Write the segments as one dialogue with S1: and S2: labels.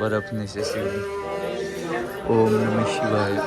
S1: બરફની છે શિવલિંગ. ઓમ નમઃ શિવાય.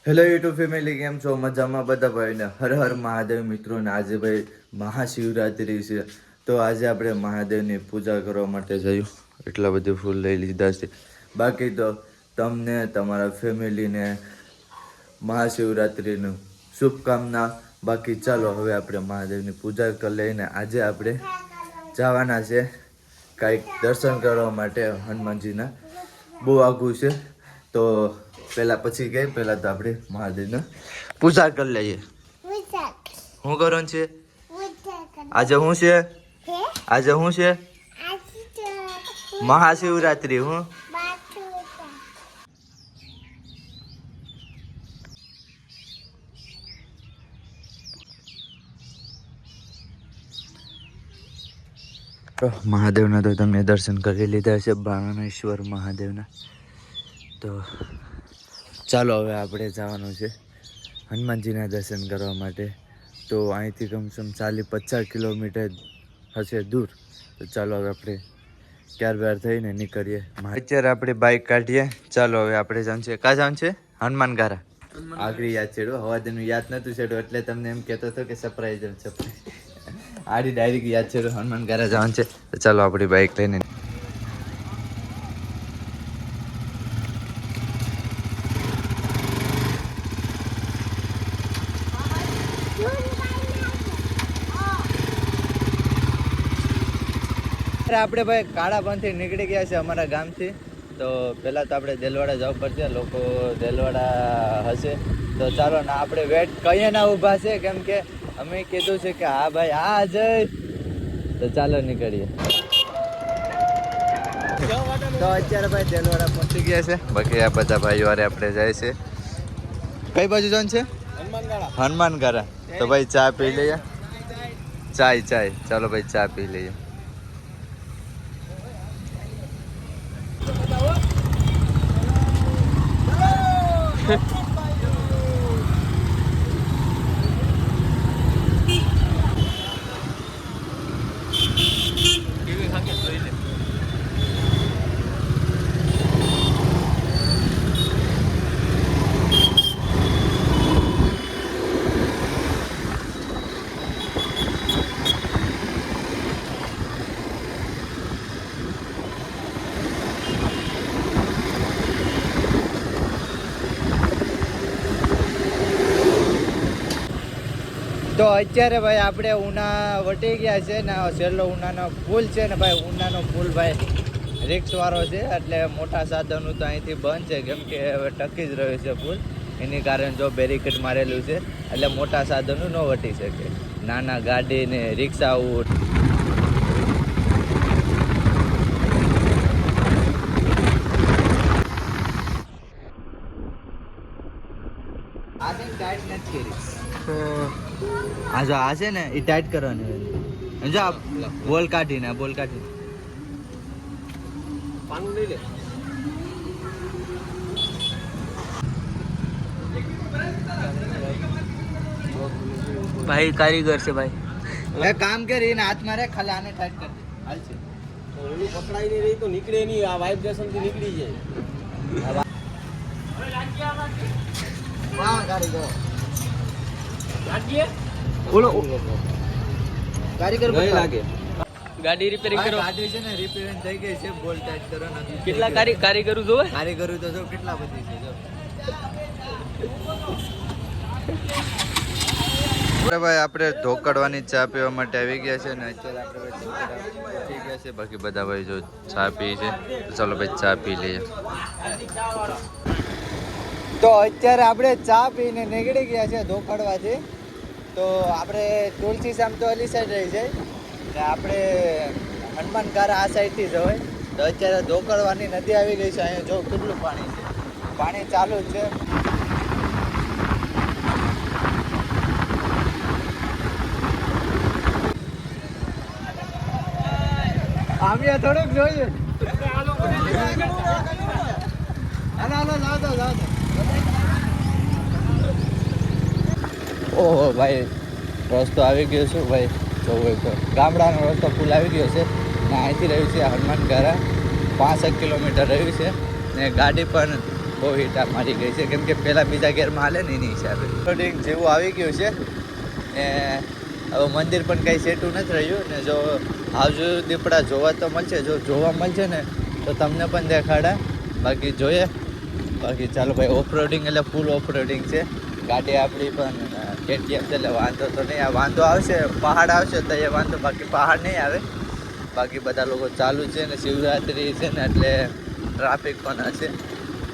S1: હેલો યુટ્યુબ ફેમિલી, કેમ છો? મજામાં બધા ભાઈને હર હર મહાદેવ મિત્રોને. આજે ભાઈ મહાશિવરાત્રિ છે, તો આજે આપણે મહાદેવની પૂજા કરવા માટે જયું. એટલા બધું ફૂલ લઈ લીધા છે. બાકી તો તમને તમારા ફેમિલીને મહાશિવરાત્રિનું શુભકામના. બાકી ચાલો હવે આપણે મહાદેવની પૂજા કરી લઈને આજે આપણે જવાના છે કાંઈક દર્શન કરવા માટે હનુમાનજીના. બહુ આઘું છે, તો પહેલાં પછી ગઈ પહેલાં તો આપણે મહાદેવને પૂજા કરી લઈએ. શું કરવાનું છે આજે? શું છે આજે? શું છે? મહાશિવરાત્રિ. હું મહાદેવના તો તમે દર્શન કરી લીધા છે, બાણેશ્વર મહાદેવના. તો ચાલો હવે આપણે જવાનું છે હનુમાનજીના દર્શન કરવા માટે. તો અહીંથી કમસે કમ 40-50 કિલોમીટર હશે દૂર. તો ચાલો હવે આપણે ત્યારબાર થઈને નીકળીએ. અત્યારે આપણે બાઇક કાઢીએ. ચાલો હવે આપણે જવાનું છે. ક્યાં જવાનું છે? હનુમાનગારા. આગળ યાદ છેડો, હવા તેનું યાદ નહોતું છેડો એટલે તમને એમ કહેતો હતો કે સરપ્રાઈઝ. આડી ડાયરેક્ટ યાદ છે હનુમાનગારા જવાનું છે. તો ચાલો આપણી બાઇક લઈને. આપણે ભાઈ કાળાપણથી નીકળી ગયા છે અમારા ગામથી. તો પહેલાં તો આપણે દેલવાડા જવું પડશે. લોકો દેલવાડા હશે તો ચાલો ના આપણે વેટ કહીએ ના ઊભા છે, કેમ કે અમે કીધું છે કે હા ભાઈ હા જય. તો ચાલો નીકળીએ. તો અત્યારે ભાઈ દેલવાડા પહોંચી ગયા છે. બાકી આ બધા ભાઈઓ વારે આપણે જાય છે. કઈ બાજુ જવાનું છે? હનુમાનગારા. તો ભાઈ ચા પી લઈએ. ચાય. ચાલો ભાઈ ચા પી લઈએ. તો અત્યારે ભાઈ આપણે ઉના વટી ગયા છે ને છેલ્લો ઉનાનો પુલ છે ને ભાઈ. ઉનાનો પુલ ભાઈ રિક્સવાળો છે, એટલે મોટા સાધનો તો અહીંથી બંધ છે, કેમ કે હવે ટકી જ રહ્યું છે પુલ. એની કારણે જો બેરિકેડ મારેલું છે એટલે મોટા સાધનો ન વટી શકે. નાના ગાડી ને રિક્ષાઓ ટાઈટ નથી કરી. આ છે ને એ ટાઈટ કરવાની. જો બોલ કાઢીને પાનું લઈ લે.
S2: ભાઈ કારીગર છે ભાઈ.
S1: હવે કામ કરીને હાથ મારે ખાલી આને ટાઈટ કરી દે. હાલ છે
S3: ઓલું પકડાઈ નહીં રહી તો નીકળે નહીં. આ વાઇબ્રેશન થી નીકળી જાય.
S1: વાહ કારીગર.
S2: બોલો
S1: કારીગર
S3: નહીં લાગે.
S2: ગાડી રિપેરિંગ કરો.
S1: ગાડી છે ને રિપેરિંગ થઈ ગઈ છે. બોલ ટાઈટ કરવાનો.
S2: કેટલા કારીગરો જોવે?
S1: કારીગરો તો જો કેટલા બધી છે. જો ભાઈ આપણે ઢોકળવાની ચા પીવા માટે આવી ગયા છે ને અત્યારે આપણે પી ગયા છે. બાકી બધા ભાઈ જો ચા પી છે. ચાલો ભાઈ ચા પી લઈએ. તો અત્યારે આપણે ચા પીને નીકળી ગયા છે ઢોકળવાથી. તો આપણે તુલસી શામ તો અલી સાઈડ રહી જાય ને આપણે હનુમાનગારા આ સાઈડથી જવાય. તો અત્યારે ઢોકળવાની નદી આવી ગઈ છે. અહીંયા જો કેટલું પાણી છે. પાણી ચાલુ જ છે. આમિયા થોડુંક જોઈએ. ઓહો ભાઈ રસ્તો આવી ગયો છે ભાઈ. જોવો તો ગામડાનો રસ્તો ફૂલ આવી ગયો છે. ને અહીંથી રહ્યું છે હનુમાનગઢા 65 કિલોમીટર રહ્યું છે ને ગાડી પણ બહુ હીટા મારી ગઈ છે કેમ કે પહેલાં બીજા ગેરમાં હાલે ને એની હિસાબે લોડિંગ જેવું આવી ગયું છે ને હવે મંદિર પણ કંઈ સેટું નથી રહ્યું ને જો આવજો દીપડા જોવા તો મળશે જો જોવા મળશે ને તો તમને પણ દેખાડા બાકી જોઈએ બાકી ચાલો ભાઈ ઓફ રોડિંગ એટલે ફૂલ ઓફ રોડિંગ છે ગાડી આપણી પણ KTM છે એટલે વાંધો તો નહીં આ વાંધો આવશે પહાડ આવશે તો એ વાંધો બાકી પહાડ નહીં આવે બાકી બધા લોકો ચાલુ છે ને શિવરાત્રિ છે ને એટલે ટ્રાફિક પણ હશે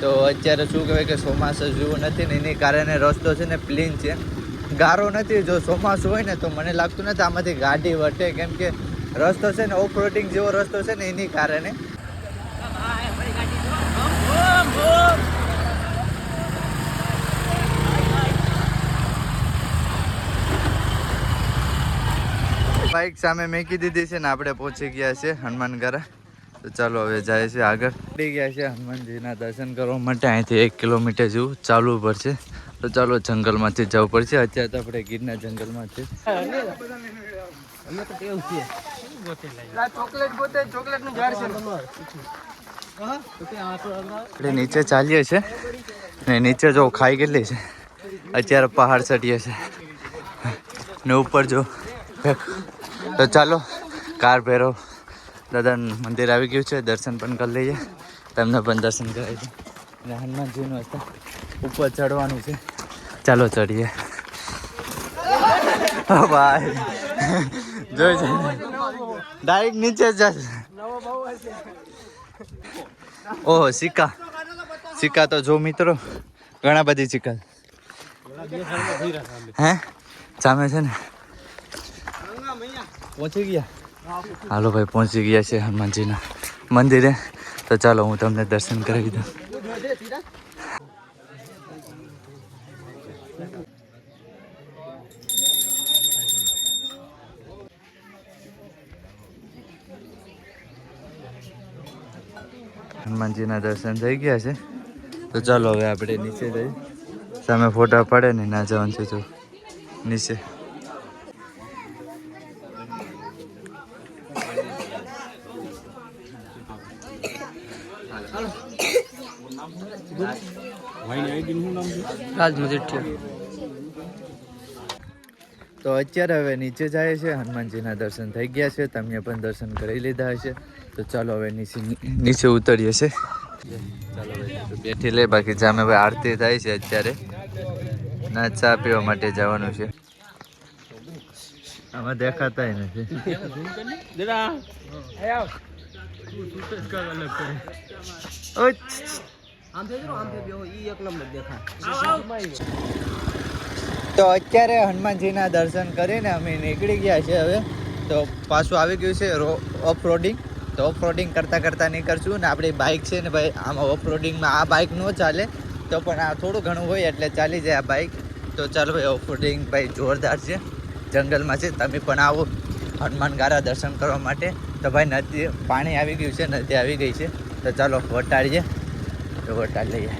S1: તો અત્યારે શું કહેવાય કે ચોમાસું જેવું નથી ને એની કારણે રસ્તો છે ને પ્લેન છે ગારો નથી જો ચોમાસું હોય ને તો મને લાગતું નથી આમાંથી ગાડી વટે કેમ કે રસ્તો છે ને ઓફ રોડિંગ જેવો રસ્તો છે ને એની કારણે બાઇક સામે મેકી દીધી છે ને આપણે પહોંચી ગયા છે હનુમાનગઢા તો ચાલો હવે જાય છે આગળ પડી ગયા છે હનુમાનજીના દર્શન કરવા માટે અહીંથી 1 કિલોમીટર જેવું ચાલવું પડશે તો ચાલો જંગલમાંથી જવું પડશે અત્યારે તો આપણે ગીરના જંગલમાં છે આપણે નીચે ચાલીએ છે ને નીચે જો ખાઈ કેટલી છે અત્યારે પહાડ ચડીએ છે ને ઉપર જો તો ચાલો કાર ભૈરવ દાદા મંદિર આવી ગયું છે દર્શન પણ કરી લઈએ તમને પણ દર્શન કરાવી છે અને હનુમાનજીનું હશે ઉપર ચડવાનું છે ચાલો ચડીએ ભાઈ જોઈ છે ડાયરેક્ટ નીચે જ જશે ઓહો સિક્કા તો જો મિત્રો ઘણા બધી સિક્કા હે સામે છે ને પહોંચી ગયા હાલો ભાઈ પહોંચી ગયા છે હનુમાનજીના મંદિરે તો ચાલો હું તમને દર્શન કરાવી દઉં હનુમાનજીના દર્શન થઈ ગયા છે તો ચાલો હવે આપણે નીચે જઈએ સામે ફોટા પડે ને ના જવાનું છે તો નીચે તો અત્યારે હવે નીચે જાય છે હનુમાનજીના દર્શન થઈ ગયા છે તમે પણ દર્શન કરી લીધા હશે તો ચાલો હવે નીચે ઉતરીએ છે ચાલો ભાઈ બેઠી લે બાકી જામે ભાઈ આરતી થાય છે અત્યારે ના ચા પીવા માટે જવાનું છે આમાં દેખાતા નથી તો અત્યારે હનુમાનજીના દર્શન કરીને અમે નીકળી ગયા છે હવે તો પાછું આવી ગયું છે ઓફ રોડિંગ તો ઓફ રોડિંગ કરતાં નીકળશું ને આપણી બાઇક છે ને ભાઈ આમાં ઓફ રોડિંગમાં આ બાઇક ન ચાલે તો પણ આ થોડું ઘણું હોય એટલે ચાલી જાય આ બાઇક તો ચાલો ભાઈ ઓફ રોડિંગ ભાઈ જોરદાર છે જંગલમાં છે તમે પણ આવો હનુમાનગઢા દર્શન કરવા માટે તો ભાઈ નદી પાણી આવી ગયું છે નદી આવી ગઈ છે તો ચાલો વટાડીએ તો વટાડ લઈએ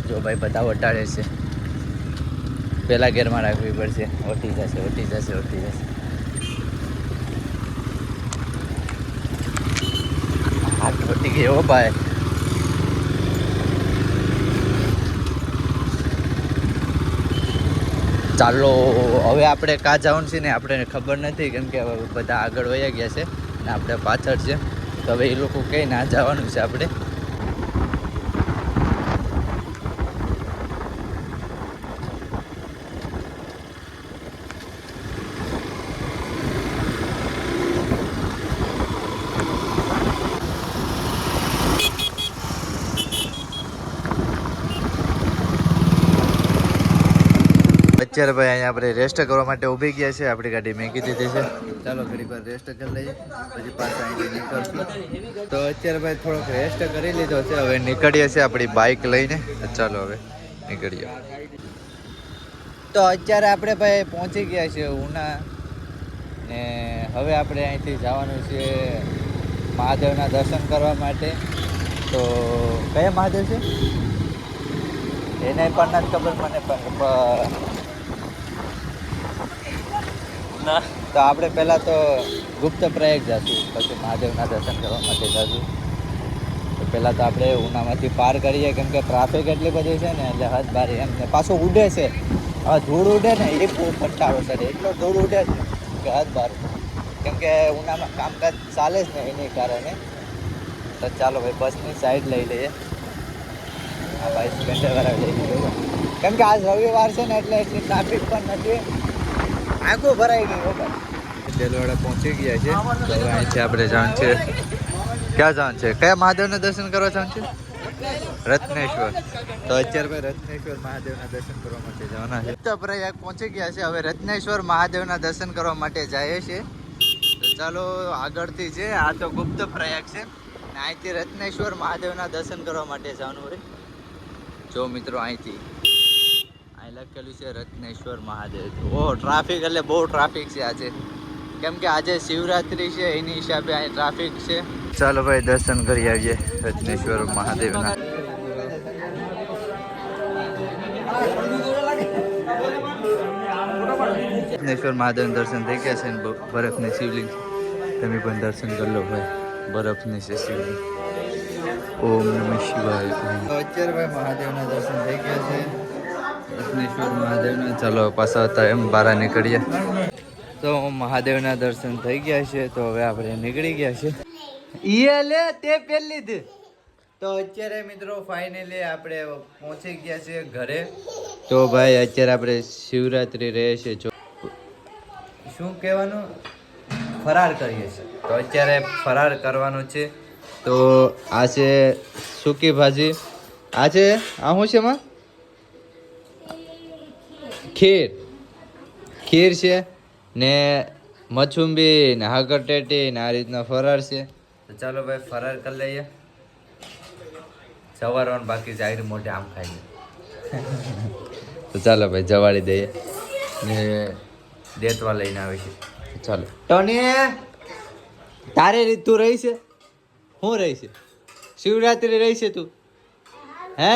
S1: જો ભાઈ બધા વટાડે છે પહેલાં ગેરમાં રાખવી પડશે ઓટી જશે હાથ ઓટી ગઈ હો ભાઈ ચાલો હવે આપણે કાં જવાનું છે ને આપણે ખબર નથી કેમ કે હવે બધા આગળ વયા ગયા છે ને આપણે પાછળ છે તો હવે એ લોકો કંઈ ના જવાનું છે આપણે અત્યારે ભાઈ અહીંયા આપણે રેસ્ટ કરવા માટે ઊભી ગયા છે આપણી ગાડી મેકી દીધી છે ચાલો ઘડી પર રેસ્ટ કરી લઈએ પછી પાછા અહીંથી નીકળશું તો અત્યારે ભાઈ થોડોક રેસ્ટ કરી લીધો છે હવે નીકળીએ છીએ આપણી બાઇક લઈને તો ચાલો હવે નીકળીએ તો અત્યારે આપણે ભાઈ પહોંચી ગયા છે ઉના ને હવે આપણે અહીંથી જવાનું છે મહાદેવના દર્શન કરવા માટે તો કયા મહાદેવ છે એને પણ નથી ખબર મને પણ તો આપણે પહેલાં તો ગુપ્ત પ્રયાગ જશું, પછી મહાદેવના દર્શન કરવા માટે જશું. તો પહેલાં તો આપણે ઉનામાંથી પાર કરીએ, કેમ કે ટ્રાફિક એટલી બધી છે ને એટલે હદ બારી એમ ને પાછું ઉડે છે. હવે ધૂળ ઉડે ને એ બહુ કંટાળો ચડે, એટલો ધૂળ ઉડે છે કે હદ બાર. કેમ કે ઉનામાં કામકાજ ચાલે જ ને એની કારણે. તો ચાલો ભાઈ બસની સાઈડ લઈ લઈએ. હા ભાઈ સ્પ્લેન્ડરવાળા લઈ લઈએ, કેમ કે આજ રવિવાર છે ને એટલે એટલી ટ્રાફિક પણ નથી, આંખો ભરાઈ ગઈ. દેલવાડા પહોંચી ગયા છે. તો હવે અહીંથી આપણે જવાનું છે, ક્યાં જવાનું છે, કયા મહાદેવના દર્શન કરવા જવાનું છે? રત્નેશ્વર. તો અત્યારે ભાઈ રત્નેશ્વર મહાદેવના દર્શન કરવા માટે જવાના છે. ગુપ્ત પ્રયાગ પહોંચી ગયા છે, હવે રત્નેશ્વર મહાદેવના દર્શન કરવા માટે જઈએ છીએ. તો ચાલો આગળથી છે, આ તો ગુપ્ત પ્રયાગ છે અને અહીંથી રત્નેશ્વર મહાદેવના દર્શન કરવા માટે જવાનું હોય. જો મિત્રો અહીંથી અહીં લખેલું છે રત્નેશ્વર મહાદેવ. ઓહ ટ્રાફિક એટલે બહુ ટ્રાફિક છે આજે, કેમ કે આજે શિવરાત્રી છે એની હિસાબે અહીં ટ્રાફિક છે. ચાલો ભાઈ દર્શન કરી આવીએ રત્નેશ્વર મહાદેવના. રત્નેશ્વર મહાદેવના દર્શન થઈ ગયા છે ને બરફની શિવલિંગ, તમે પણ દર્શન કરી લો ભાઈ. બરફની છે શિવલિંગ. ઓમ નમઃ શિવાય. તો અત્યારે ભાઈ મહાદેવના દર્શન થઈ ગયા છે, રત્નેશ્વર મહાદેવના. ચાલો પાછા હતા એમ બહાર નીકળીએ. તો મહાદેવના દર્શન થઈ ગયા છે, તો હવે આપણે નીકળી ગયા છે. ઈએ લે તે પહેલી જ. તો અત્યારે મિત્રો ફાઇનલી આપણે પહોંચી ગયા છે ઘરે. તો ભાઈ અત્યારે આપણે શિવરાત્રી રહે છે, જો શું કહેવાનું, ફરાર કરીએ છીએ. તો અત્યારે ફરાર કરવાનું છે. તો આ છે સૂકી ભાજી, આ છે આ શું છે એમાં ખીર છે ને મચુંબી ને હાકરટેટી ને આ રીતના ફરાર છે. તો ચાલો ભાઈ ફરાર કરી લઈએ. સવારવાનું બાકી જાહેર મોઢે આમ ખાઈ. તો ચાલો ભાઈ જવાડી દઈએ ને દેતવા લઈને આવી છે. ચાલો ટોની તારે રીત તું રહી છે, શું રહી છે? શિવરાત્રી રહી છે તું? હે